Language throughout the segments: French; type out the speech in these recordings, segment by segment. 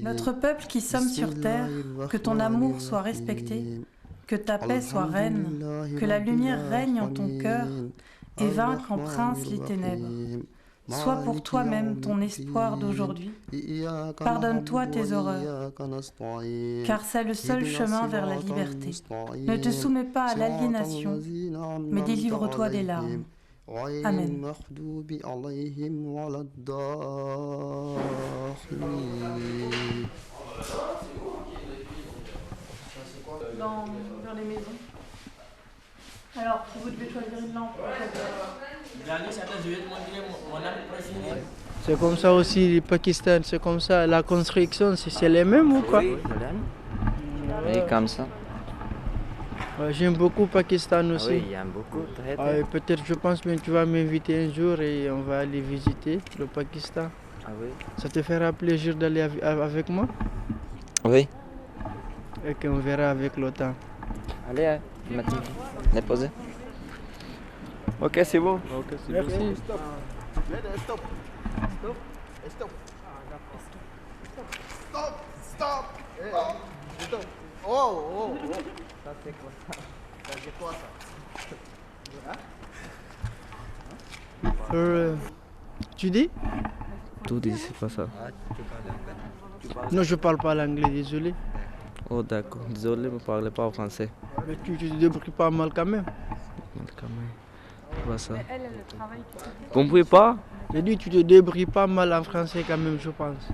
Notre peuple qui sommes sur terre, que ton amour soit respecté, que ta paix soit reine, que la lumière règne en ton cœur et vaincre en prince les ténèbres. Sois pour toi-même ton espoir d'aujourd'hui. Pardonne-toi tes horreurs, car c'est le seul chemin vers la liberté. Ne te soumets pas à l'aliénation, mais délivre-toi des larmes. Amen. Dans les maisons. Alors, si vous devez choisir une lampe. C'est comme ça aussi le Pakistan, c'est comme ça. La construction, c'est les mêmes ou quoi? Oui, oui, comme ça. Ouais, j'aime beaucoup Pakistan aussi. Oui, j'aime beaucoup. Très. Peut-être, je pense que tu vas m'inviter un jour et on va aller visiter le Pakistan. Ah oui. Ça te fera plaisir d'aller avec moi? Oui. Et qu'on verra avec le temps. Allez, maintenant, déposez. Ok, c'est bon. Ok, c'est merci. Bon. Stop. Stop. Stop. Stop. Stop. Stop. Stop. Oh. Ça c'est quoi ça? Ça c'est quoi ça? Tu dis? Tout dit, c'est pas ça. Non, je parle pas l'anglais, désolé. Oh d'accord, désolé, je ne parle pas français. Mais tu te débrouilles pas mal quand même. Pas ça. Elle travaille. Vous ne pouvez pas? J'ai dit tu te débrouilles pas mal en français quand même, je pense.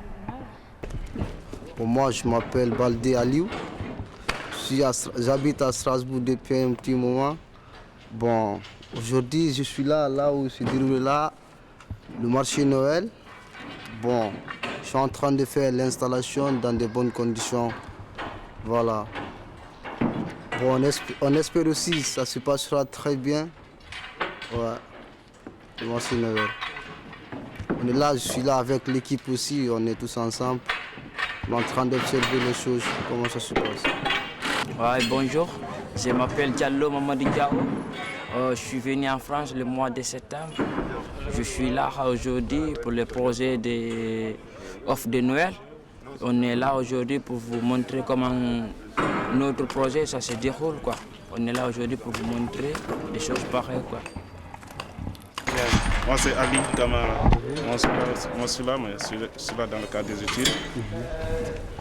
Pour moi, je m'appelle Baldé Aliou. J'habite à Strasbourg depuis un petit moment. Bon, aujourd'hui, je suis là où se déroule le marché Noël. Bon, je suis en train de faire l'installation dans de bonnes conditions. Voilà. Bon, on espère aussi que ça se passera très bien. Ouais, le marché Noël. On est là, je suis là avec l'équipe aussi, on est tous ensemble. On est en train d'observer les choses, comment ça se passe. Ouais, bonjour, je m'appelle Diallo Mamadou Diao. Je suis venu en France le mois de septembre. Je suis là aujourd'hui pour le projet de offre de Noël. On est là aujourd'hui pour vous montrer comment notre projet ça se déroule, quoi. On est là aujourd'hui pour vous montrer des choses pareilles, quoi. Moi c'est Ali Kamara. Moi je suis là, mais je suis là dans le cadre des études.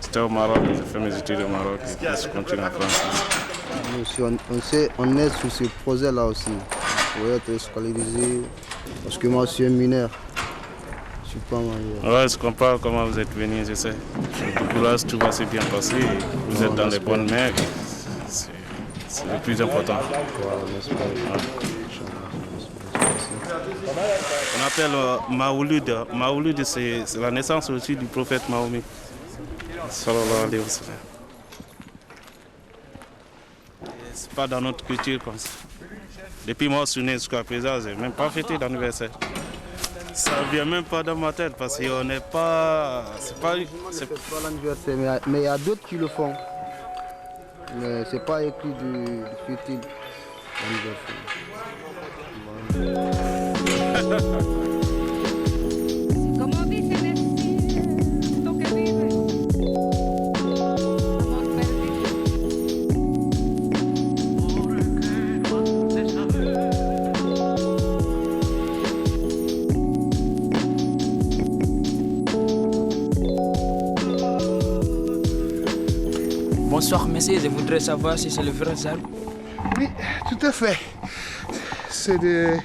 J'étais au Maroc, j'ai fait mes études au Maroc et je continue en France. On est sur ce projet-là aussi, pour être scolarisé, parce que moi je suis un mineur. Je suis pas marié. Ouais, je comprends comment vous êtes venu, je sais. Du courage, tout va se bien passer. Vous êtes dans les bonnes mains. C'est le plus important. On appelle Maouloud. Maouloud, c'est la naissance aussi du prophète Mahomet. Sallallahu alayhi wa sallam. C'est pas dans notre culture comme ça. Depuis moi, je suis né jusqu'à présent, je n'ai même pas fêté d'anniversaire. Ça ne vient même pas dans ma tête parce qu'on n'est pas. C'est pas l'anniversaire, mais il y a d'autres qui le font. Mais c'est pas écrit du fêter l'anniversaire. Bonsoir monsieur, je voudrais savoir si c'est le vrai arbre. Oui, tout à fait. C'est des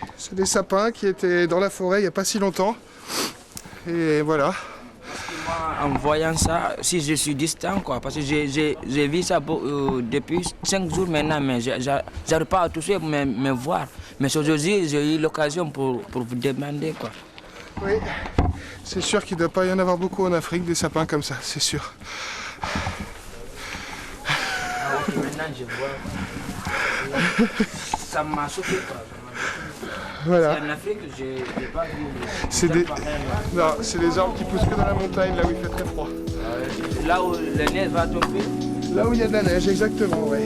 sapins qui étaient dans la forêt il n'y a pas si longtemps. Et voilà. En voyant ça, si je suis distant, quoi, parce que j'ai vu ça depuis 5 jours maintenant, mais j'arrive pas à toucher, me voir. Mais aujourd'hui, j'ai eu l'occasion pour vous demander, quoi. Oui, c'est sûr qu'il ne doit pas y en avoir beaucoup en Afrique, des sapins comme ça, c'est sûr. Maintenant, je vois. Ça m'a choqué, quoi. Voilà. C'est en Afrique, je n'ai pas vu. C'est des arbres qui poussent que dans la montagne, là où il fait très froid. Là où la neige va tomber. Là où il y a de la neige, exactement, oui.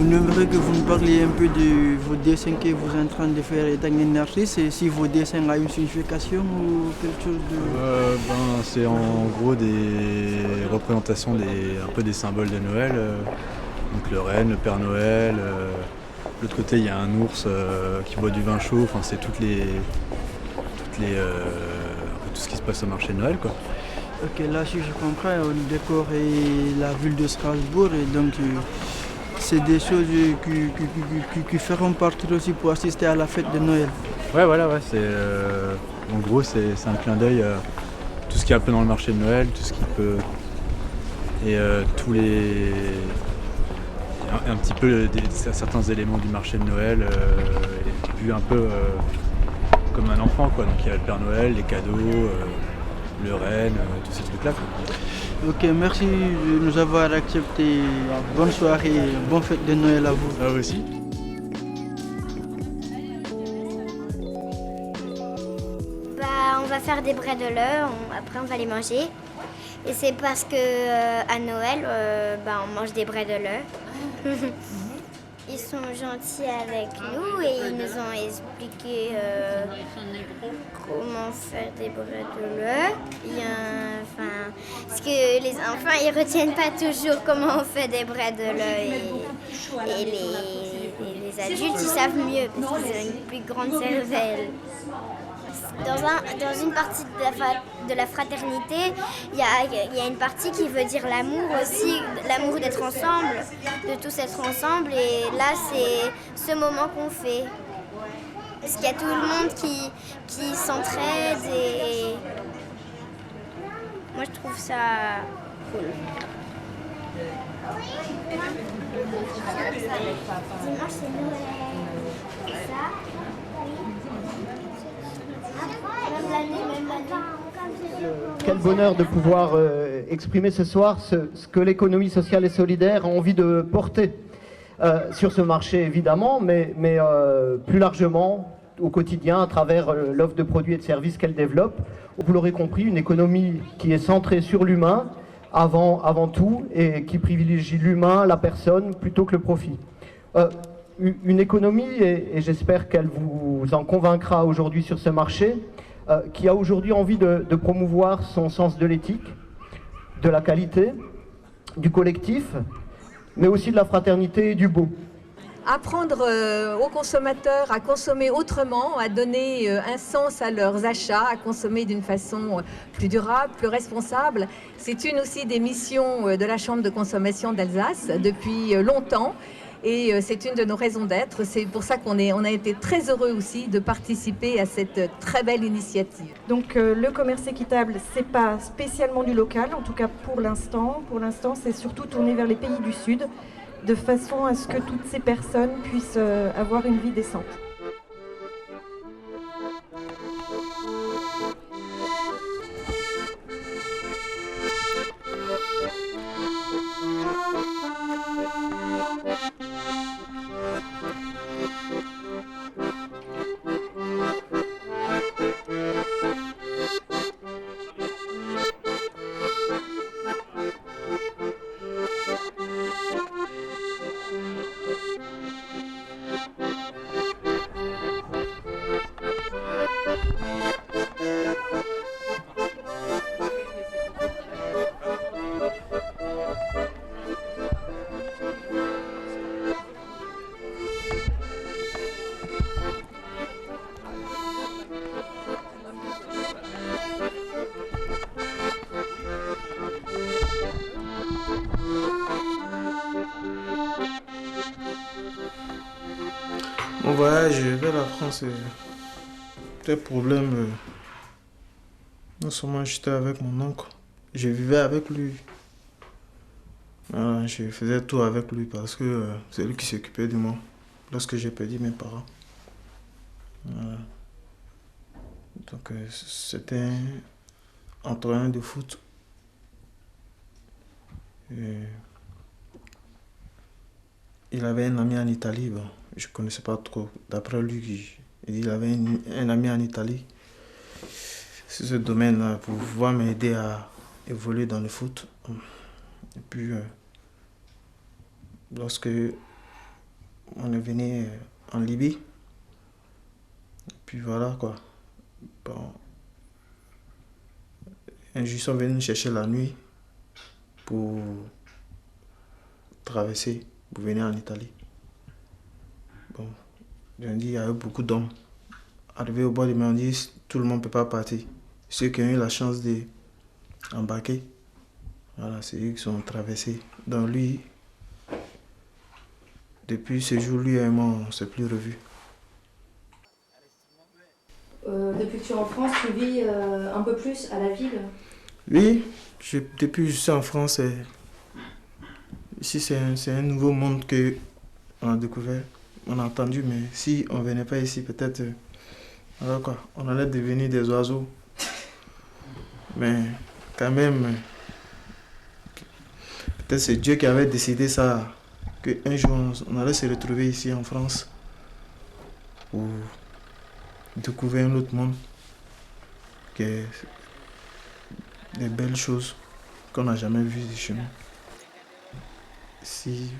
On aimerait que vous nous parliez un peu de vos dessins que vous êtes en train de faire étant un artiste, et si vos dessins ont une signification ou quelque chose de... C'est en gros des représentations un peu des symboles de Noël. Donc le renne, le Père Noël. De l'autre côté, il y a un ours qui boit du vin chaud. Enfin, c'est un peu tout ce qui se passe au marché de Noël, quoi. Ok, là, si je comprends, on décore la ville de Strasbourg, et donc c'est des choses qui feront partie aussi pour assister à la fête de Noël. Ouais, voilà, ouais, en gros, c'est un clin d'œil à tout ce qui est un peu dans le marché de Noël, tout ce qui peut... Et tous les... Un petit peu certains éléments du marché de Noël, vu un peu comme un enfant, quoi. Donc il y a le Père Noël, les cadeaux, le renne, tous ces trucs-là, quoi. Ok, merci de nous avoir accepté. Bonne soirée, bonne fête de Noël à vous. À vous aussi. On va faire des bredela, après on va les manger. Et c'est parce que à Noël, on mange des bredela. Ils sont gentils avec nous et ils nous ont expliqué comment faire des bredela. Parce que les enfants, ils retiennent pas toujours comment on fait des bredela et les adultes, ils savent mieux parce qu'ils ont une plus grande cervelle. Dans une partie de la fraternité, il y a une partie qui veut dire l'amour aussi, l'amour d'être ensemble, de tous être ensemble. Et là, c'est ce moment qu'on fait. Parce qu'il y a tout le monde qui s'entraide et moi, je trouve ça cool. Dimanche, c'est Noël. Ça. Quel bonheur de pouvoir exprimer ce soir ce que l'économie sociale et solidaire a envie de porter sur ce marché, évidemment, mais plus largement au quotidien à travers l'offre de produits et de services qu'elle développe. Vous l'aurez compris, une économie qui est centrée sur l'humain avant tout et qui privilégie l'humain, la personne, plutôt que le profit. Une économie, et j'espère qu'elle vous en convaincra aujourd'hui sur ce marché, qui a aujourd'hui envie de promouvoir son sens de l'éthique, de la qualité, du collectif, mais aussi de la fraternité et du beau. Apprendre aux consommateurs à consommer autrement, à donner un sens à leurs achats, à consommer d'une façon plus durable, plus responsable. C'est une aussi des missions de la Chambre de consommation d'Alsace depuis longtemps. Et c'est une de nos raisons d'être. C'est pour ça qu'on a été très heureux aussi de participer à cette très belle initiative. Donc le commerce équitable, c'est pas spécialement du local, en tout cas pour l'instant. Pour l'instant, c'est surtout tourné vers les pays du Sud, de façon à ce que toutes ces personnes puissent avoir une vie décente. Mon voyage vers la France, des problèmes. Non seulement j'étais avec mon oncle, je vivais avec lui. Voilà, je faisais tout avec lui parce que c'est lui qui s'occupait de moi lorsque j'ai perdu mes parents. Voilà. Donc c'était un terrain de foot. Et il avait un ami en Italie, bon, je ne connaissais pas trop. D'après lui, il avait un ami en Italie. C'est ce domaine-là pour pouvoir m'aider à évoluer dans le foot. Et puis, lorsque on est venu en Libye. Et puis voilà quoi. Bon. Un jour, ils sont venus nous chercher la nuit pour traverser, pour venir en Italie. Bon, je me dis, il y avait beaucoup d'hommes. Arrivé au bord de mer, on dit, tout le monde ne peut pas partir. Ceux qui ont eu la chance d'embarquer, voilà, c'est eux qui sont traversés. Donc lui, depuis ce jour, lui et moi, on ne s'est plus revus. Depuis que tu es en France, tu vis un peu plus à la ville? Oui, depuis que je suis en France, ici c'est un nouveau monde qu'on a découvert. On a entendu, mais si on ne venait pas ici, peut-être alors quoi, on allait devenir des oiseaux. Mais quand même, peut-être c'est Dieu qui avait décidé ça, qu'un jour on allait se retrouver ici en France pour découvrir un autre monde, qui est des belles choses qu'on n'a jamais vues chez nous. Si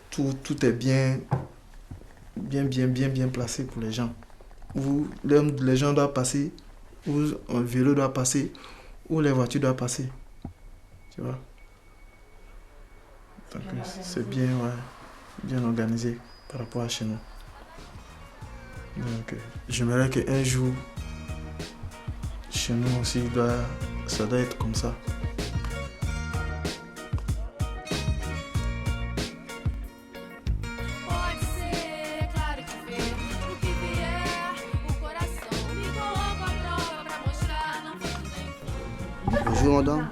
tout est bien placé pour les gens, où les gens doivent passer, où un vélo doit passer, où les voitures doivent passer, tu vois. Donc c'est bien, ouais, bien organisé par rapport à chez nous. Donc j'aimerais qu'un jour, chez nous aussi, ça doit être comme ça. Bonjour madame.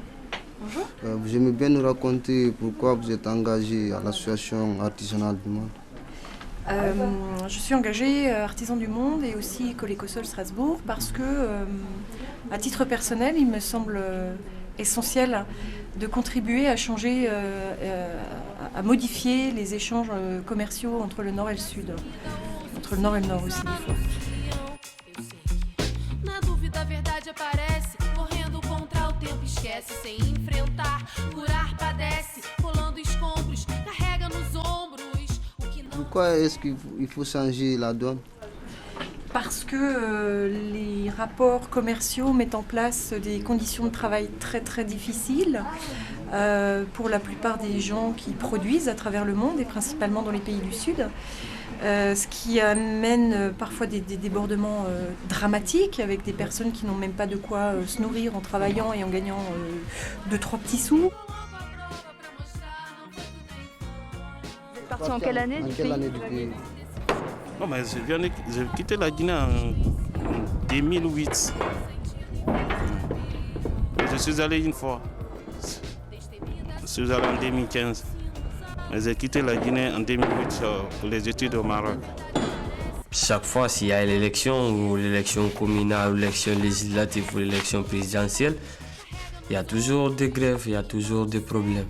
Bonjour. Vous aimez bien nous raconter pourquoi vous êtes engagée à l'association artisanale du monde? Je suis engagée artisan du monde et aussi Colécosol Strasbourg parce que, à titre personnel, il me semble essentiel de contribuer à changer, à modifier les échanges commerciaux entre le Nord et le Sud, entre le Nord et le Nord aussi des fois. Pourquoi est-ce qu'il faut changer la donne? Parce que les rapports commerciaux mettent en place des conditions de travail très très difficiles pour la plupart des gens qui produisent à travers le monde et principalement dans les pays du Sud. Ce qui amène parfois des débordements dramatiques avec des personnes qui n'ont même pas de quoi se nourrir en travaillant et en gagnant 2-3 petits sous. Parti en quelle année du pays? Non, mais j'ai quitté la Guinée en 2008. Je suis allé une fois. Je suis allé en 2015. Mais j'ai quitté la Guinée en 2008 pour les études au Maroc. Chaque fois, s'il y a l'élection, ou l'élection communale, ou l'élection législative, ou l'élection présidentielle, il y a toujours des grèves, il y a toujours des problèmes.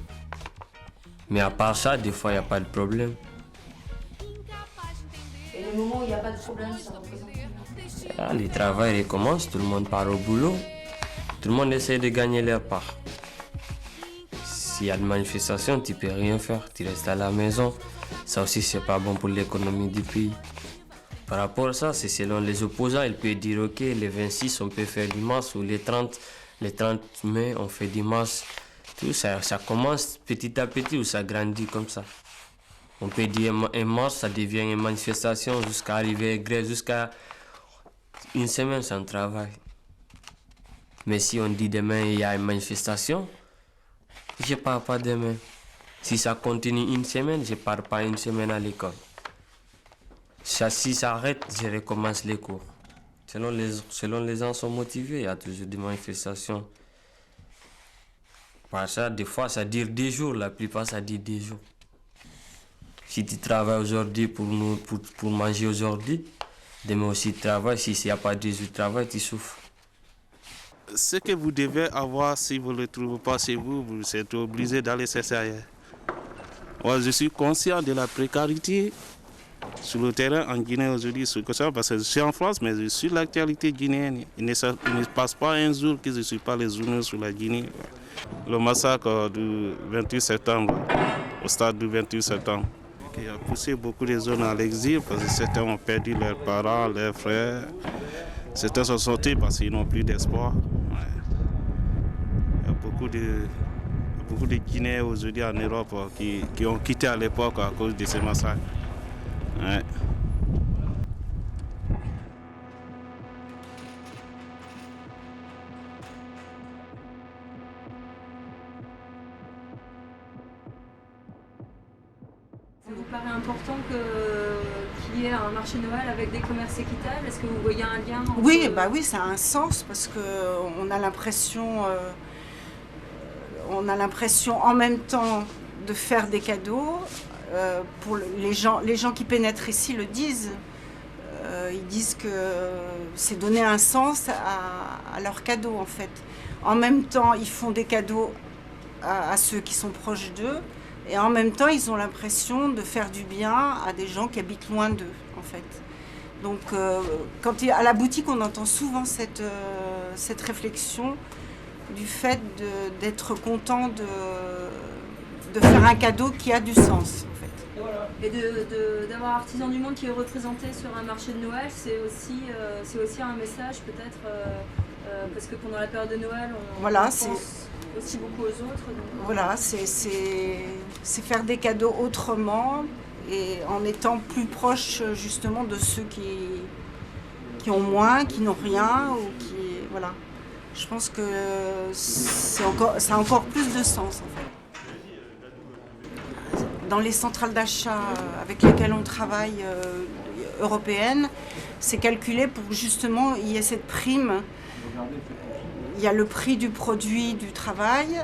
Mais à part ça, des fois, il n'y a pas de problème. Et le moment où il n'y a pas de problème, ça représente combien? Le travail recommence, tout le monde part au boulot. Tout le monde essaie de gagner leur part. S'il y a de manifestations, tu ne peux rien faire, tu restes à la maison. Ça aussi, c'est pas bon pour l'économie du pays. Par rapport à ça, c'est selon les opposants, ils peuvent dire ok, les 26, on peut faire du mars, ou les 30 mai, on fait du mars. Tout ça commence petit à petit ou ça grandit comme ça. On peut dire un mars, ça devient une manifestation jusqu'à arriver à grève, jusqu'à une semaine sans travail. Mais si on dit demain il y a une manifestation, je ne pars pas demain. Si ça continue une semaine, je ne pars pas une semaine à l'école. Si ça arrête, je recommence les cours. Selon les gens sont motivés, il y a toujours des manifestations. Par ça, des fois, ça dure 2 jours, la plupart, ça dure 2 jours. Si tu travailles aujourd'hui pour manger aujourd'hui, demain aussi tu travailles. Si il n'y a pas 2 jours de travail, tu souffres. Ce que vous devez avoir, si vous ne le trouvez pas chez vous, vous êtes obligé d'aller chercher ailleurs. Moi, je suis conscient de la précarité sur le terrain en Guinée aujourd'hui, parce que je suis en France, mais je suis l'actualité guinéenne. Il ne passe pas un jour que je ne suis pas les journaux sur la Guinée. Le massacre du 28 septembre, au stade du 28 septembre, qui a poussé beaucoup de zones à l'exil parce que certains ont perdu leurs parents, leurs frères. Certains sont sortis parce qu'ils n'ont plus d'espoir. Ouais. Il y a beaucoup de Guinéens aujourd'hui en Europe qui ont quitté à l'époque à cause de ces massacres. Ouais. Ça vous paraît important qu'il y ait un marché Noël avec des commerces équitables? Est-ce que vous voyez un lien entre... Oui, oui, ça a un sens parce qu'on a l'impression en même temps de faire des cadeaux. Pour les gens qui pénètrent ici le disent. Ils disent que c'est donner un sens à leurs cadeaux en fait. En même temps, ils font des cadeaux à ceux qui sont proches d'eux. Et en même temps, ils ont l'impression de faire du bien à des gens qui habitent loin d'eux, en fait. Donc, à la boutique, on entend souvent cette réflexion du fait d'être content de faire un cadeau qui a du sens, en fait. Et d'avoir Artisan du Monde qui est représenté sur un marché de Noël, c'est aussi un message peut-être, parce que pendant la période de Noël, on pense aussi beaucoup aux autres. Donc... Voilà, c'est faire des cadeaux autrement et en étant plus proche justement de ceux qui ont moins, qui n'ont rien ou qui... Voilà. Je pense que ça a encore plus de sens en fait. Dans les centrales d'achat avec lesquelles on travaille européennes, c'est calculé pour justement il y ait cette prime. Il y a le prix du produit du travail,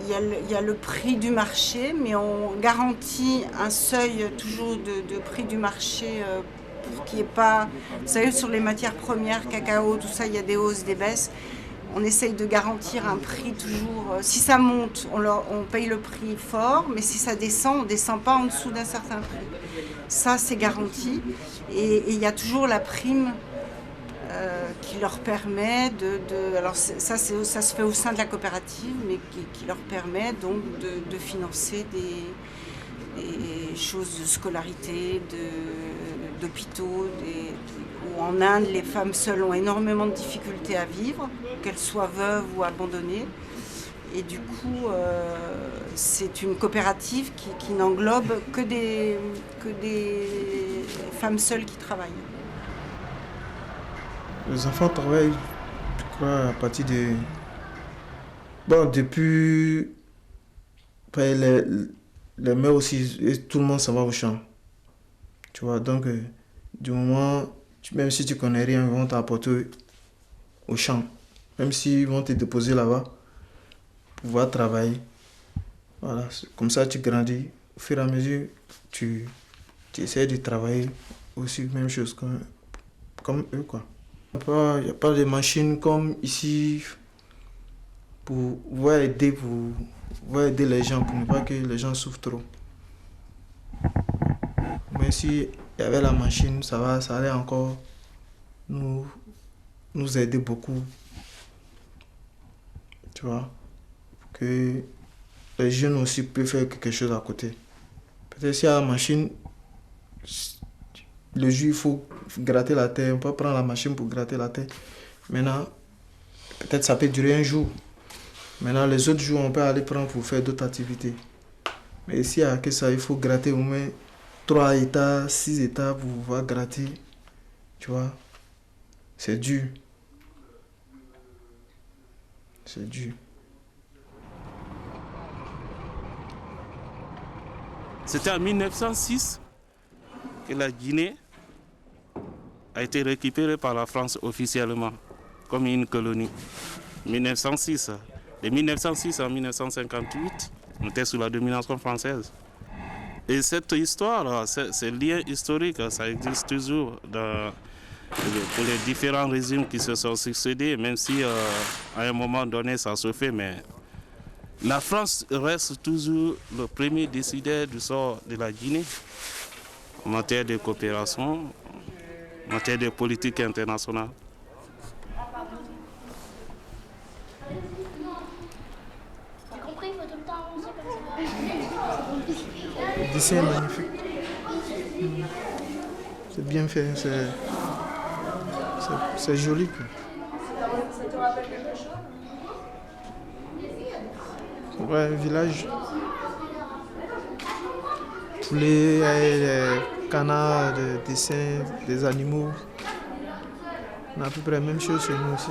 il y a le prix du marché, mais on garantit un seuil toujours de prix du marché pour qu'il n'y ait pas... Vous savez, sur les matières premières, cacao, tout ça, il y a des hausses, des baisses. On essaye de garantir un prix toujours... Si ça monte, on paye le prix fort, mais si ça descend, on ne descend pas en dessous d'un certain prix. Ça, c'est garanti. Et il y a toujours la prime qui leur permet alors ça se fait au sein de la coopérative, mais qui leur permet donc de financer des choses de scolarité, d'hôpitaux, où en Inde les femmes seules ont énormément de difficultés à vivre, qu'elles soient veuves ou abandonnées. Et du coup, c'est une coopérative qui n'englobe que des femmes seules qui travaillent. Les enfants travaillent, je crois, à partir de... Bon, depuis... Les mères aussi, et tout le monde s'en va au champ. Tu vois, donc, du moment, même si tu connais rien, ils vont t'apporter au champ. Même s'ils vont te déposer là-bas, pour pouvoir travailler. Voilà, comme ça tu grandis. Au fur et à mesure, tu essaies de travailler aussi, même chose comme eux, quoi. Il n'y a pas de machines comme ici pour aider les gens, pour ne pas que les gens souffrent trop. Mais si il y avait la machine, ça allait encore nous aider beaucoup. Tu vois, pour que les jeunes aussi peuvent faire quelque chose à côté. Peut-être s'il y a la machine, le jour il faut gratter la terre, on peut prendre la machine pour gratter la terre. Maintenant, peut-être ça peut durer un jour. Maintenant, les autres jours, on peut aller prendre pour faire d'autres activités. Mais ici, à que ça, il faut gratter au moins 3 états, 6 états pour pouvoir gratter. Tu vois, c'est dur. C'est dur. C'était en 1906 que la Guinée a été récupérée par la France officiellement comme une colonie. 1906. De 1906 à 1958, on était sous la domination française. Et cette histoire, ces liens historiques, ça existe toujours pour les différents régimes qui se sont succédés, même si à un moment donné ça se fait, mais la France reste toujours le premier décideur du sort de la Guinée en matière de coopération, en matière de politique internationale. Le dessin est magnifique. C'est bien fait, c'est joli. Quoi. Ça te rappelle quelque chose? Ouais, un village. Poulet, des canards, des dessins, des animaux. On a à peu près la même chose chez nous aussi.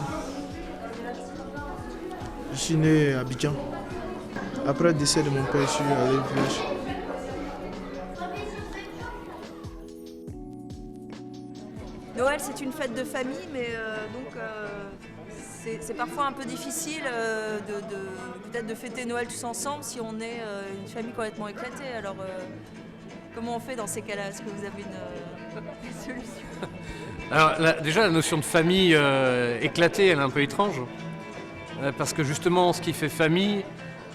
Je suis né à Abidjan. Après le décès de mon père, je suis allé au village. Noël, c'est une fête de famille, mais c'est parfois un peu difficile peut-être de fêter Noël tous ensemble si on est une famille complètement éclatée. Alors, comment on fait dans ces cas-là? Est-ce que vous avez une solution? Alors, déjà, la notion de famille éclatée, elle est un peu étrange. Parce que justement, ce qui fait famille,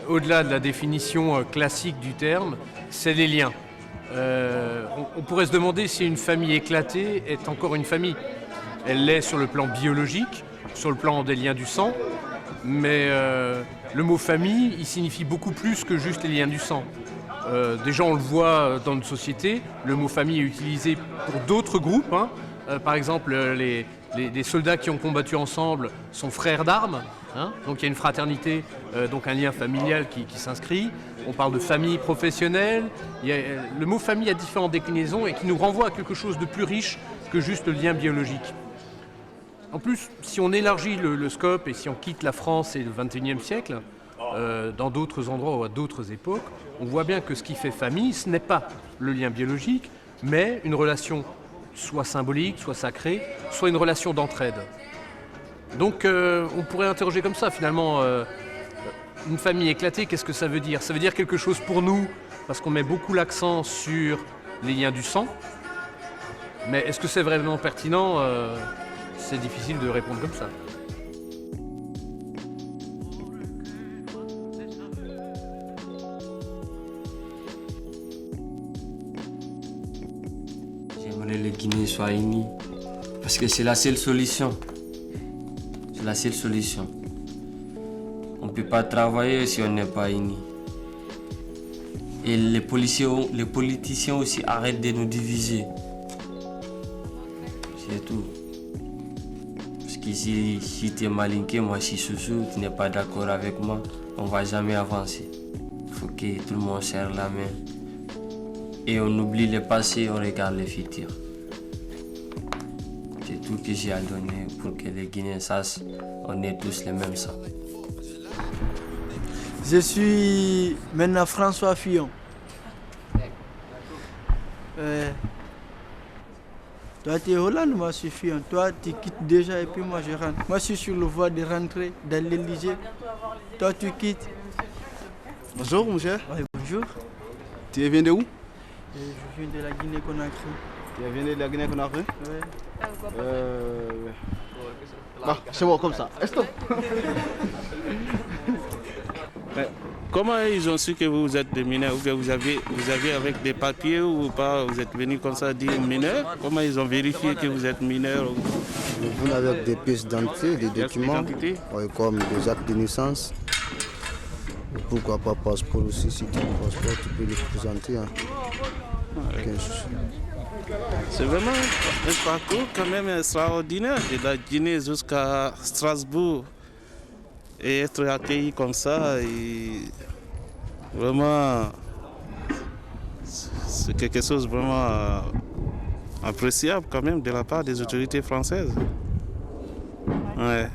au-delà de la définition classique du terme, c'est les liens. On pourrait se demander si une famille éclatée est encore une famille. Elle l'est sur le plan biologique, sur le plan des liens du sang, mais le mot famille, il signifie beaucoup plus que juste les liens du sang. Déjà, on le voit dans notre société, le mot famille est utilisé pour d'autres groupes. Hein. Par exemple, les soldats qui ont combattu ensemble sont frères d'armes. Hein, donc il y a une fraternité, donc un lien familial qui s'inscrit. On parle de famille professionnelle. Le mot famille a différentes déclinaisons et qui nous renvoie à quelque chose de plus riche que juste le lien biologique. En plus, si on élargit le scope et si on quitte la France et le XXIe siècle, dans d'autres endroits ou à d'autres époques, on voit bien que ce qui fait famille, ce n'est pas le lien biologique, mais une relation soit symbolique, soit sacrée, soit une relation d'entraide. Donc on pourrait interroger comme ça finalement, une famille éclatée, qu'est-ce que ça veut dire? Ça veut dire quelque chose pour nous, parce qu'on met beaucoup l'accent sur les liens du sang, mais est-ce que c'est vraiment pertinent? C'est difficile de répondre comme ça. J'aimerais que les Guinéens soient unis, parce que c'est la seule solution. C'est la seule solution. On ne peut pas travailler si on n'est pas unis. Et les politiciens aussi arrêtent de nous diviser. C'est tout. Parce que si tu es malinqué, moi je suis chouchou, tu n'es pas d'accord avec moi, on ne va jamais avancer. Il faut que tout le monde serre la main. Et on oublie le passé, on regarde le futur. C'est tout que j'ai à donner pour que les Guinéens sachent on est tous les mêmes sang. Je suis maintenant François Fillon. Toi tu es Hollande, moi je suis Fillon. Toi tu quittes déjà et puis moi je rentre. Moi je suis sur le voie de rentrer dans l'Élysée. Toi tu quittes. Bonjour monsieur. Oui, bonjour. Tu viens de où? Je viens de la Guinée-Conakry. Tu viens de la Guinée-Conakry? Oui. Bah, c'est bon comme ça. Stop. Comment ils ont su que vous êtes des mineurs ou que vous avez avec des papiers ou pas? Vous êtes venu comme ça dire mineur? Comment ils ont vérifié que vous êtes mineur? Vous venez avec des pièces d'identité, des documents, comme des actes de naissance. Et pourquoi pas passeport aussi? Si tu as un passeport, tu peux le présenter. Hein. C'est vraiment un parcours quand même extraordinaire de la Guinée jusqu'à Strasbourg et être accueilli comme ça. Et vraiment, c'est quelque chose de vraiment appréciable quand même de la part des autorités françaises. Ouais.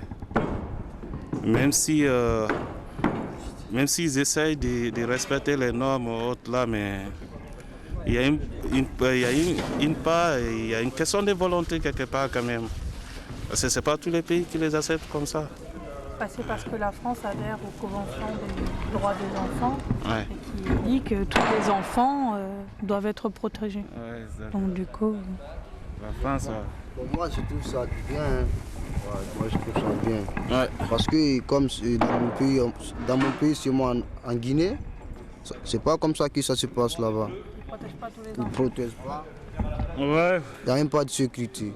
Même si même s'ils essayent de respecter les normes autres là, mais il y a une question de volonté quelque part quand même. Parce que ce n'est pas tous les pays qui les acceptent comme ça. C'est parce que la France adhère aux conventions des droits des enfants, ouais, et qui dit que tous les enfants doivent être protégés. Ouais, donc du coup... La France... Pour moi, je trouve ça bien. Hein. Ouais, moi, je trouve ça bien. Ouais. Parce que comme dans mon pays, c'est moi en Guinée, c'est pas comme ça que ça se passe là-bas. Ils ne protègent pas. Ouais. Il n'y a même pas de sécurité.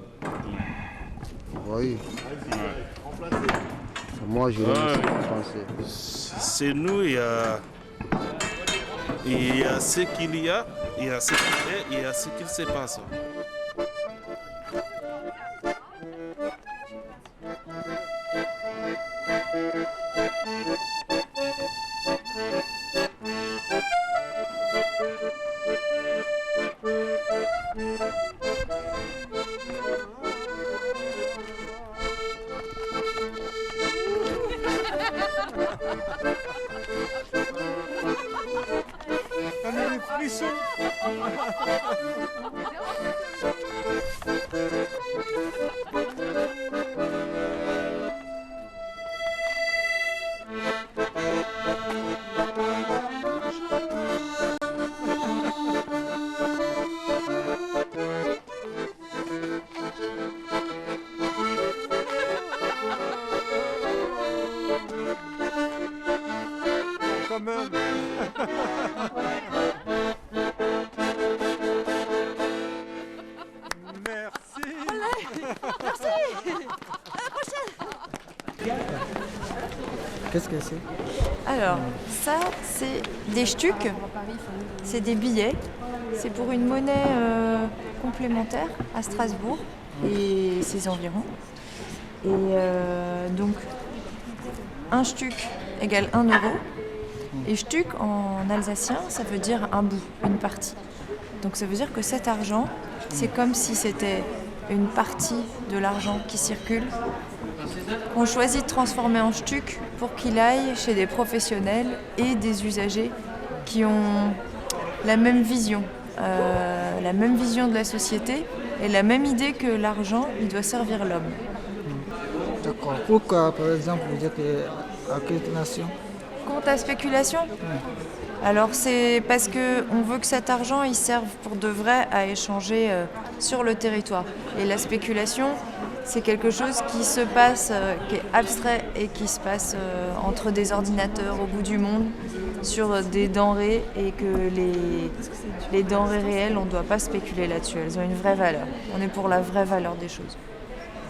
Oui. Ouais. Moi, je l'aime français. C'est nous, il y a Il y a ce qu'il y a, il y a ce qu'il est, il y a ce qu'il se passe. On a les frissons. Quand même. Merci. Merci. À la prochaine. Qu'est-ce que c'est? Alors, ça, c'est des shtuks, c'est des billets. C'est pour une monnaie complémentaire à Strasbourg et ses environs. Et donc, un shtuk égale 1 euro. Et shtuk, en alsacien, ça veut dire un bout, une partie. Donc ça veut dire que cet argent, c'est comme si c'était une partie de l'argent qui circule. On choisit de transformer en shtuk pour qu'il aille chez des professionnels et des usagers qui ont la même vision de la société et la même idée que l'argent, il doit servir l'homme. D'accord. Pourquoi, par exemple, vous êtes à quelle nation? Compte à spéculation? Alors c'est parce qu'on veut que cet argent il serve pour de vrai à échanger sur le territoire. Et la spéculation, c'est quelque chose qui se passe, qui est abstrait et qui se passe entre des ordinateurs au bout du monde sur des denrées et que les denrées réelles, on ne doit pas spéculer là-dessus. Elles ont une vraie valeur. On est pour la vraie valeur des choses.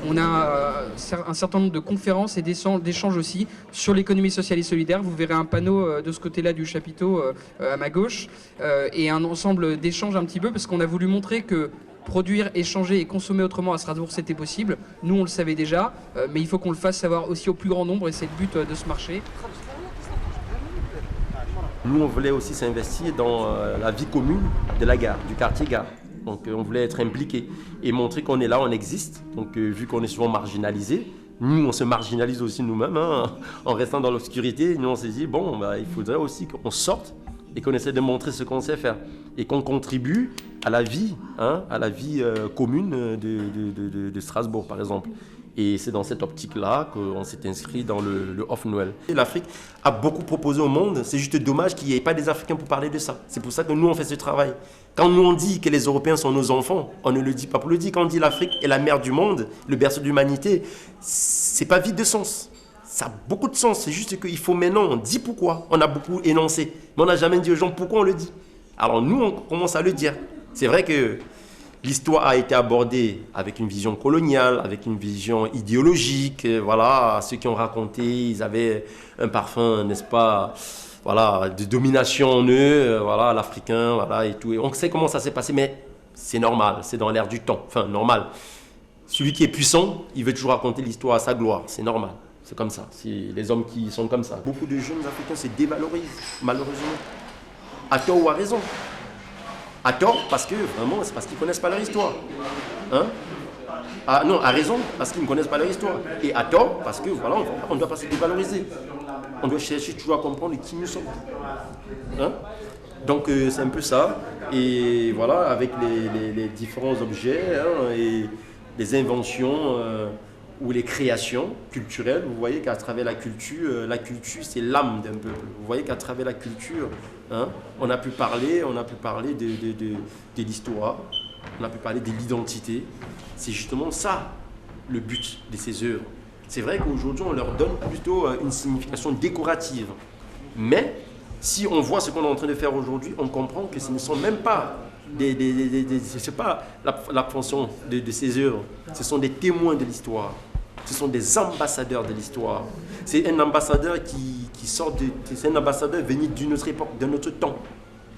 On a un certain nombre de conférences et d'échanges aussi sur l'économie sociale et solidaire. Vous verrez un panneau de ce côté-là du chapiteau à ma gauche et un ensemble d'échanges un petit peu parce qu'on a voulu montrer que produire, échanger et consommer autrement à Strasbourg, c'était possible. Nous, on le savait déjà, mais il faut qu'on le fasse savoir aussi au plus grand nombre et c'est le but de ce marché. Nous, on voulait aussi s'investir dans la vie commune de la gare, du quartier gare. Donc on voulait être impliqué et montrer qu'on est là, on existe. Donc vu qu'on est souvent marginalisé, nous on se marginalise aussi nous-mêmes en restant dans l'obscurité. Nous on s'est dit bon, il faudrait aussi qu'on sorte et qu'on essaie de montrer ce qu'on sait faire et qu'on contribue à la vie, commune de Strasbourg par exemple. Et c'est dans cette optique-là qu'on s'est inscrit dans le Off Noël. L'Afrique a beaucoup proposé au monde, c'est juste dommage qu'il n'y ait pas des Africains pour parler de ça. C'est pour ça que nous on fait ce travail. Quand nous on dit que les Européens sont nos enfants, on ne le dit pas pour le dire. Quand on dit l'Afrique est la mère du monde, le berceau de l'humanité, c'est pas vide de sens. Ça a beaucoup de sens, c'est juste qu'il faut maintenant, on dit pourquoi. On a beaucoup énoncé, mais on n'a jamais dit aux gens pourquoi on le dit. Alors nous on commence à le dire. C'est vrai que l'histoire a été abordée avec une vision coloniale, avec une vision idéologique. Voilà, ceux qui ont raconté, ils avaient un parfum, n'est-ce pas, voilà, de domination en eux, voilà, l'Africain, voilà, et tout. Et on sait comment ça s'est passé, mais c'est normal, c'est dans l'air du temps. Enfin, normal. Celui qui est puissant, il veut toujours raconter l'histoire à sa gloire. C'est normal. C'est comme ça. C'est les hommes qui sont comme ça. Beaucoup de jeunes Africains se dévalorisent, malheureusement. À tort ou à raison. À tort, parce que vraiment, c'est parce qu'ils ne connaissent pas leur histoire. Hein? Non, à raison, parce qu'ils ne connaissent pas leur histoire. Et à tort, parce que voilà, on ne doit pas se dévaloriser. On doit chercher toujours à comprendre qui nous sommes. Hein? Donc c'est un peu ça. Et voilà, avec les différents objets et les inventions ou les créations culturelles, vous voyez qu'à travers la culture c'est l'âme d'un peuple. Vous voyez qu'à travers la culture, on a pu parler de l'histoire, on a pu parler de l'identité. C'est justement ça le but de ces œuvres. C'est vrai qu'aujourd'hui on leur donne plutôt une signification décorative. Mais si on voit ce qu'on est en train de faire aujourd'hui, on comprend que ce ne sont même pas c'est pas la fonction de ces œuvres. Ce sont des témoins de l'histoire. Ce sont des ambassadeurs de l'histoire. C'est un ambassadeur qui sort c'est un ambassadeur venu d'une autre époque, d'un autre temps.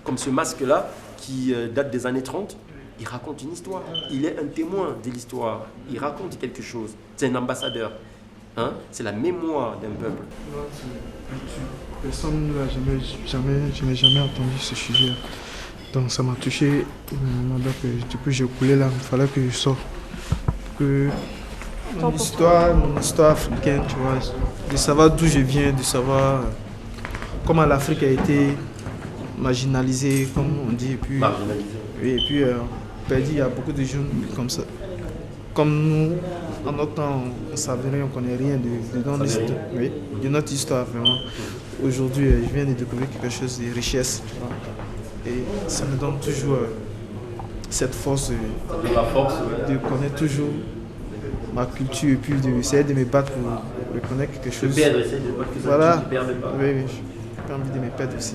comme ce masque-là qui date des années 30, il raconte une histoire. Il est un témoin de l'histoire. Il raconte quelque chose. C'est un ambassadeur. Hein? C'est la mémoire d'un peuple. Personne je n'ai jamais entendu ce sujet. Donc ça m'a touché. Donc, du coup, j'ai coulé là. Il fallait que je sorte. Que mon histoire africaine, tu vois, de savoir d'où je viens, de savoir comment l'Afrique a été marginalisée, comme on dit. Et puis, marginalisée. Oui, et puis, perdu, il y a beaucoup de jeunes comme ça. Comme nous, en notre temps, on ne savait rien, on ne connaît rien de notre histoire, vraiment. Aujourd'hui, je viens de découvrir quelque chose de richesse, tu vois. Et ça me donne toujours cette force, de connaître toujours ma culture et puis d'essayer de me battre pour reconnaître quelque chose. De perdre, essayer de battre que ça, voilà. tu ne perds pas. Oui, j'ai pas envie de me perdre aussi.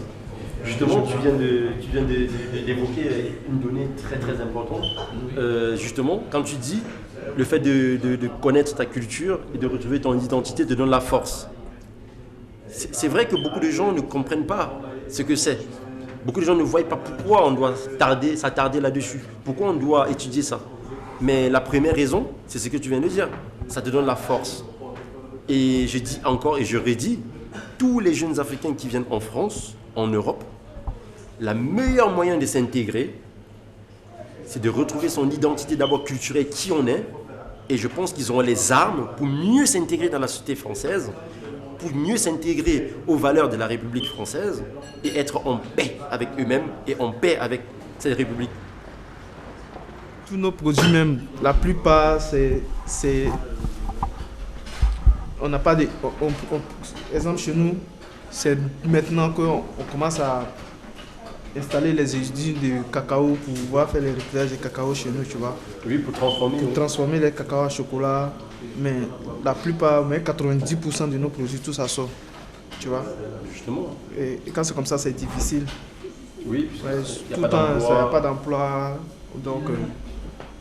Justement, tu viens d'évoquer une donnée très très importante. Justement, quand tu dis le fait de connaître ta culture et de retrouver ton identité te donne la force. C'est vrai que beaucoup de gens ne comprennent pas ce que c'est. Beaucoup de gens ne voient pas pourquoi on doit s'attarder là-dessus. Pourquoi on doit étudier ça. Mais la première raison, c'est ce que tu viens de dire. Ça te donne la force. Et je dis encore et je redis, tous les jeunes Africains qui viennent en France, en Europe, le meilleur moyen de s'intégrer, c'est de retrouver son identité d'abord culturelle, qui on est. Et je pense qu'ils auront les armes pour mieux s'intégrer dans la société française, pour mieux s'intégrer aux valeurs de la République française et être en paix avec eux-mêmes et en paix avec cette République. Tous nos produits même, la plupart, c'est on n'a pas de... exemple, chez nous, c'est maintenant qu'on commence à installer les usines de cacao pour pouvoir faire les recyclages de cacao chez nous, tu vois. Oui, pour transformer. Pour transformer les cacao à chocolat. Mais la plupart, mais 90% de nos produits, tout ça sort, tu vois. Justement. Et quand c'est comme ça, c'est difficile. Oui, tout le temps, il n'y a pas d'emploi. Donc,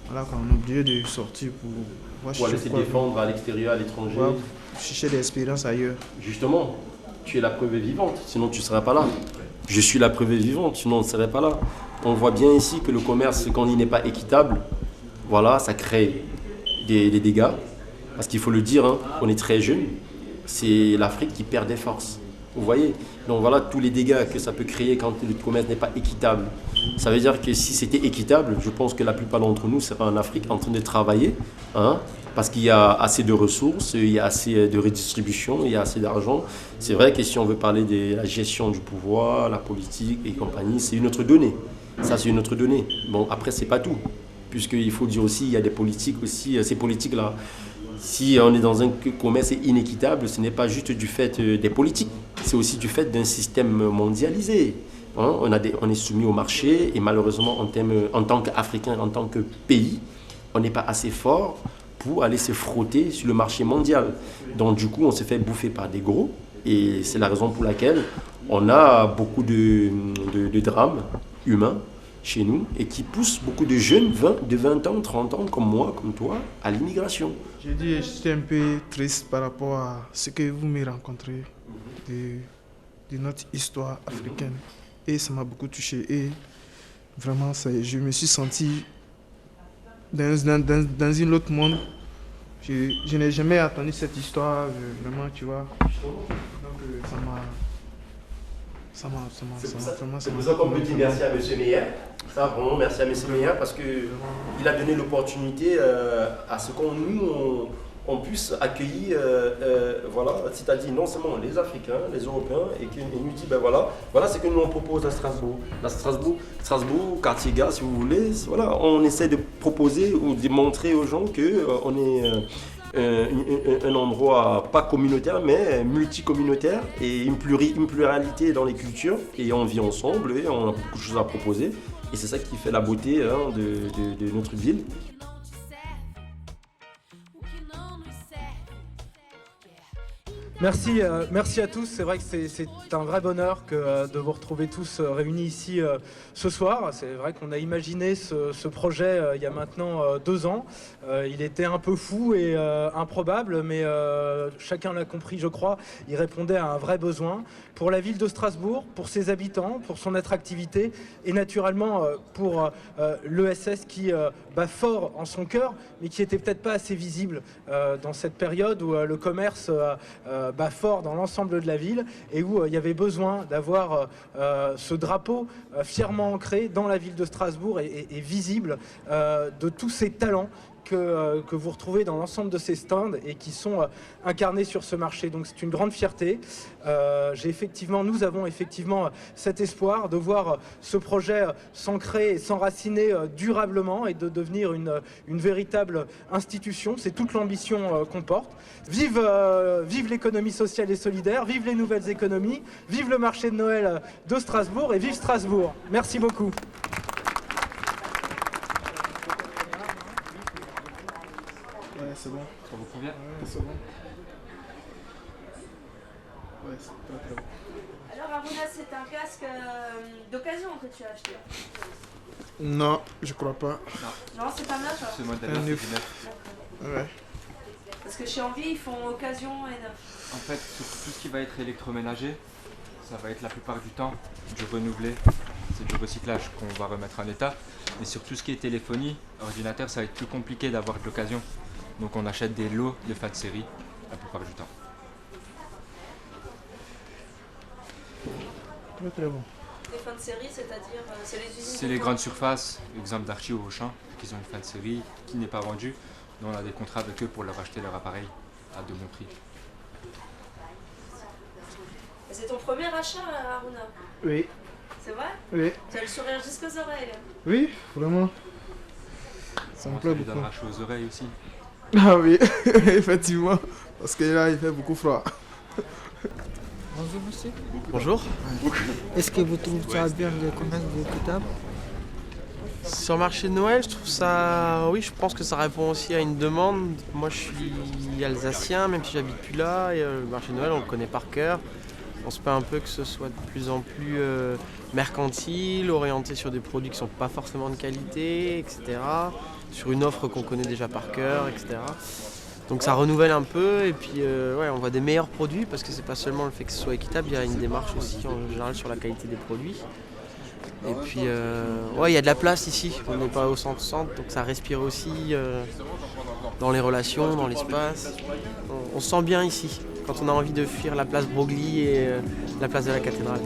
voilà, on est obligé de sortir pour aller se défendre à l'extérieur, à l'étranger. Chercher des expériences ailleurs. Justement, tu es la preuve vivante, sinon tu ne serais pas là. Je suis la preuve vivante, sinon on ne serait pas là. On voit bien ici que le commerce, quand il n'est pas équitable, voilà, ça crée des dégâts. Parce qu'il faut le dire, hein, on est très jeune, c'est l'Afrique qui perd des forces. Vous voyez? Donc voilà tous les dégâts que ça peut créer quand le commerce n'est pas équitable. Ça veut dire que si c'était équitable, je pense que la plupart d'entre nous seraient en Afrique en train de travailler, hein, parce qu'il y a assez de ressources, il y a assez de redistribution, il y a assez d'argent. C'est vrai que si on veut parler de la gestion du pouvoir, la politique et compagnie, c'est une autre donnée. Ça, c'est une autre donnée. Bon, après, c'est pas tout. Puisqu'il faut dire aussi, il y a des politiques aussi, ces politiques-là. Si on est dans un commerce inéquitable, ce n'est pas juste du fait des politiques, c'est aussi du fait d'un système mondialisé. Hein, on est soumis au marché et malheureusement, en tant qu'Africain, en tant que pays, on n'est pas assez fort pour aller se frotter sur le marché mondial. Donc du coup, on se fait bouffer par des gros et c'est la raison pour laquelle on a beaucoup de drames humains chez nous et qui poussent beaucoup de jeunes de 20 ans, 30 ans, comme moi, comme toi, à l'immigration. J'ai dit, j'étais un peu triste par rapport à ce que vous me rencontrez de notre histoire africaine. Et ça m'a beaucoup touché. Et vraiment, je me suis senti dans un autre monde. Je n'ai jamais entendu cette histoire, vraiment, tu vois. Donc, ça m'a C'est pour ça qu'on peut dire merci à M. Meyer. Ça, vraiment, merci à M. Meyer parce qu'il a donné l'opportunité à ce qu'on puisse accueillir, voilà, c'est-à-dire non seulement les Africains, les Européens, et qu'il nous dit, ben voilà ce que nous on propose à Strasbourg. Strasbourg, quartier gare, si vous voulez, voilà, on essaie de proposer ou de montrer aux gens qu'on est un endroit pas communautaire mais multicommunautaire et une pluralité dans les cultures et on vit ensemble et on a beaucoup de choses à proposer et c'est ça qui fait la beauté hein, de notre ville. Merci à tous. C'est vrai que c'est un vrai bonheur de vous retrouver tous réunis ici ce soir. C'est vrai qu'on a imaginé ce projet il y a maintenant 2 ans. Il était un peu fou et improbable, mais chacun l'a compris, je crois. Il répondait à un vrai besoin pour la ville de Strasbourg, pour ses habitants, pour son attractivité et naturellement pour l'ESS qui bat fort en son cœur, mais qui était peut-être pas assez visible dans cette période où le commerce bat fort dans l'ensemble de la ville et où il y avait besoin d'avoir ce drapeau fièrement ancré dans la ville de Strasbourg et visible de tous ces talents que vous retrouvez dans l'ensemble de ces stands et qui sont incarnés sur ce marché. Donc c'est une grande fierté. Nous avons effectivement cet espoir de voir ce projet s'ancrer et s'enraciner durablement et de devenir une véritable institution. C'est toute l'ambition qu'on porte. Vive l'économie sociale et solidaire, vive les nouvelles économies, vive le marché de Noël de Strasbourg et vive Strasbourg. Merci beaucoup. Ouais, c'est bon. Ça vous convient? Ouais, c'est bon. Ouais, c'est pas très bon. Alors Aruna, c'est un casque d'occasion que tu as acheté? Non, je crois pas. Non, c'est pas neuf? Ce modèle-là, c'est du neuf. Ouais. Parce que chez Envie, ils font occasion et neuf. En fait, sur tout ce qui va être électroménager, ça va être la plupart du temps du renouvelé. C'est du recyclage qu'on va remettre en état. Mais sur tout ce qui est téléphonie, ordinateur, ça va être plus compliqué d'avoir de l'occasion. Donc on achète des lots de fin de série la plupart du temps. Très très bon. Les fins de série, c'est-à-dire c'est les usines? C'est les grandes surfaces, exemple d'Archie ou Auchan, qui ont une fin de série qui n'est pas vendue. Nous on a des contrats avec eux pour leur acheter leur appareil à de bons prix. C'est ton premier achat, Aruna? Oui. C'est vrai? Oui. Tu as le sourire jusqu'aux oreilles. Oui, vraiment. Ça me plaît Ça beaucoup. donnera chaud aux oreilles aussi. Ah oui, effectivement. Parce que là, il fait beaucoup froid. Bonjour monsieur. Bonjour. Est-ce que vous trouvez ça bien le commerce équitable? Sur le marché de Noël, je trouve ça... Oui, je pense que ça répond aussi à une demande. Moi, je suis alsacien, même si j'habite plus là. Et, le marché de Noël, on le connaît par cœur. On se plaint un peu que ce soit de plus en plus mercantile, orienté sur des produits qui ne sont pas forcément de qualité, etc. Sur une offre qu'on connaît déjà par cœur, etc. Donc ça renouvelle un peu et puis on voit des meilleurs produits parce que c'est pas seulement le fait que ce soit équitable, il y a une démarche aussi en général sur la qualité des produits. Et puis il y a de la place ici, on n'est pas au centre-centre, donc ça respire aussi dans les relations, dans l'espace. On se sent bien ici quand on a envie de fuir la place Broglie et la place de la cathédrale.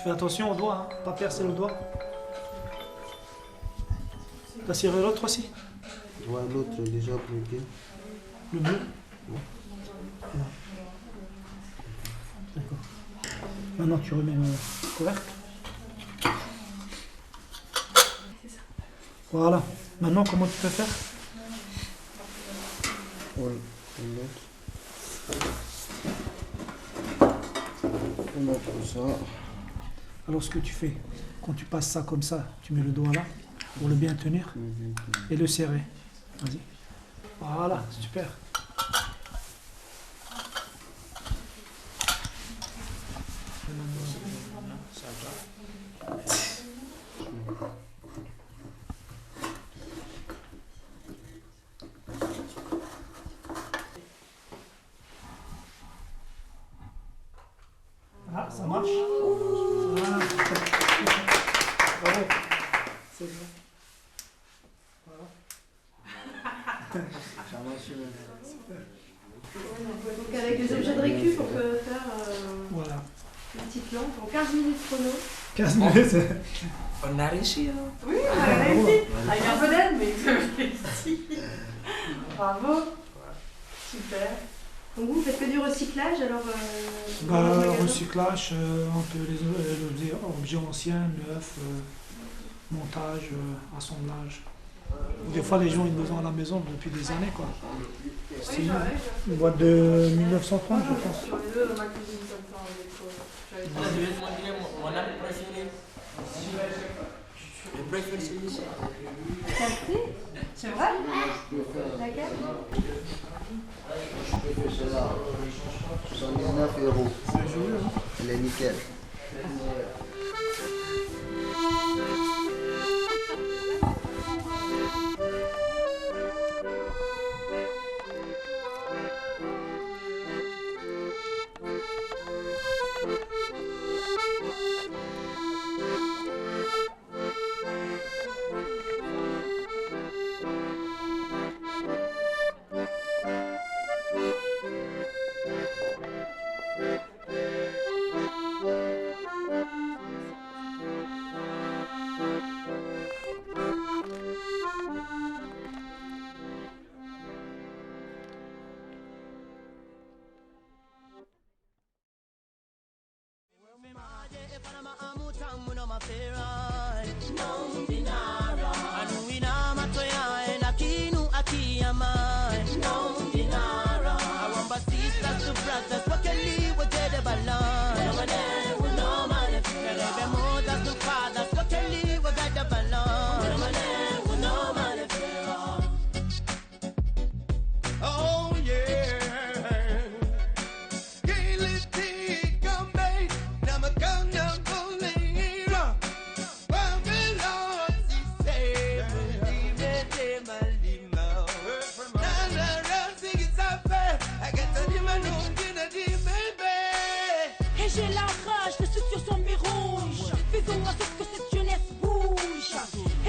Tu fais attention au doigt, hein, pas percer le doigt. T'as serré l'autre aussi? Ouais, l'autre est déjà bloqué. Le bleu? Ouais. D'accord. Maintenant tu remets le couvercle. Voilà. Maintenant comment tu peux faire? Ouais, on met comme ça. Alors ce que tu fais, quand tu passes ça comme ça, tu mets le doigt là pour le bien tenir et le serrer. Vas-y. Voilà, super. Ah, ça marche. Voilà. Bravo. C'est bon. Voilà. Ça marche. Donc avec les objets de récup, on peut faire Voilà. une petite lampe en 15 minutes chrono. 15 minutes. On a réussi, hein? Oui, on Ah, a bravo. réussi. Avec un peu d'aide, mais on a réussi. Bravo. Super. Donc vous faites que du recyclage, alors Recyclage, un peu les objets anciens, neufs, montage, assemblage. Des fois les gens ils nous ont à la maison depuis des années quoi. C'est une boîte de 1930 je pense. sur les deux, ma cuisine comme ça, avec Mon âme préférée. Le préféré celui-ci. C'est vrai? Laquelle? Je peux faire celle-là. 79 €. Elle est nickel. J'ai la rage, les structures sont mes rouges. Faisons en sorte que cette jeunesse bouge.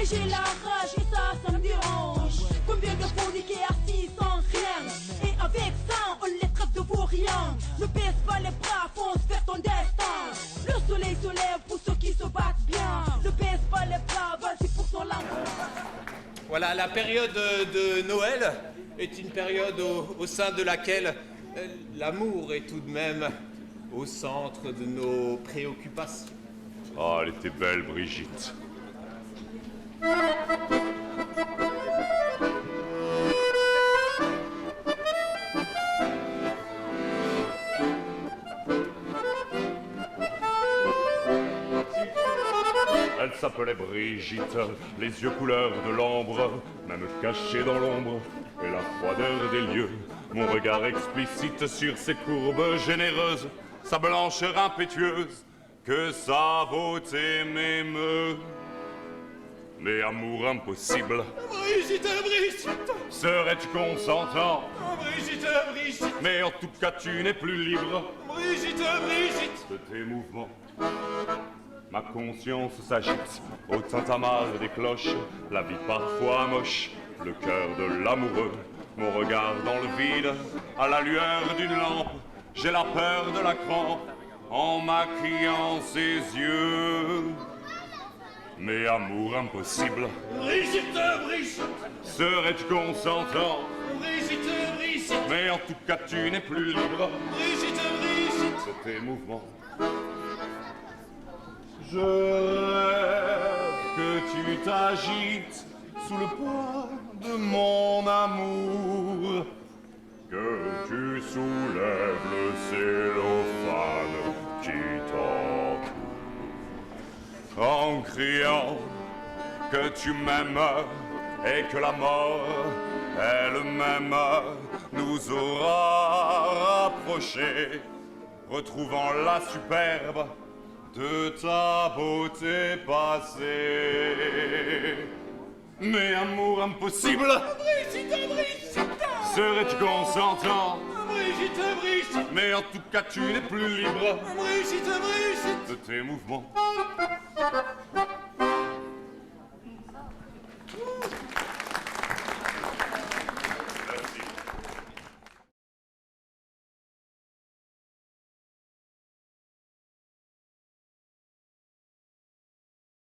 Et j'ai la rage et ça me dérange. Combien de fauniqués assis sans rien. Et avec ça, on les traite de vauriens. Ne baisse pas les bras, fonce vers ton destin. Le soleil se lève pour ceux qui se battent bien. Ne baisse pas les bras, vas-y pour ton l'amour. Voilà, la période de Noël est une période au sein de laquelle l'amour est tout de même au centre de nos préoccupations. Ah, elle était belle, Brigitte. Elle s'appelait Brigitte, les yeux couleur de l'ambre, même cachée dans l'ombre, et la froideur des lieux. Mon regard explicite sur ses courbes généreuses, sa blancheur impétueuse, que sa beauté m'émeut. Mais amour impossible, Brigitte, Brigitte, serais-tu consentant? Brigitte, Brigitte, Mais en tout cas tu n'es plus libre Brigitte, Brigitte, de tes mouvements. Ma conscience s'agite au tintamarre des cloches, la vie parfois moche, le cœur de l'amoureux. Mon regard dans le vide, à la lueur d'une lampe, j'ai la peur de la crampe. en maquillant ses yeux. Mais amour impossible, Brigitte, Brigitte, serais-tu consentant? Brigitte, Brigitte, mais en tout cas tu n'es plus libre. Brigitte, Brigitte, de tes mouvements. Je rêve que tu t'agites sous le poids de mon amour, que tu soulèves le cellophane qui t'entoure, en criant que tu m'aimes et que la mort elle-même nous aura rapprochés, retrouvant la superbe de ta beauté passée. Mais amour impossible, Brigitte, Brigitte, serais-tu consentant? Brigitte, Brigitte, mais en tout cas tu n'es plus libre. Brigitte, Brigitte, de tes mouvements.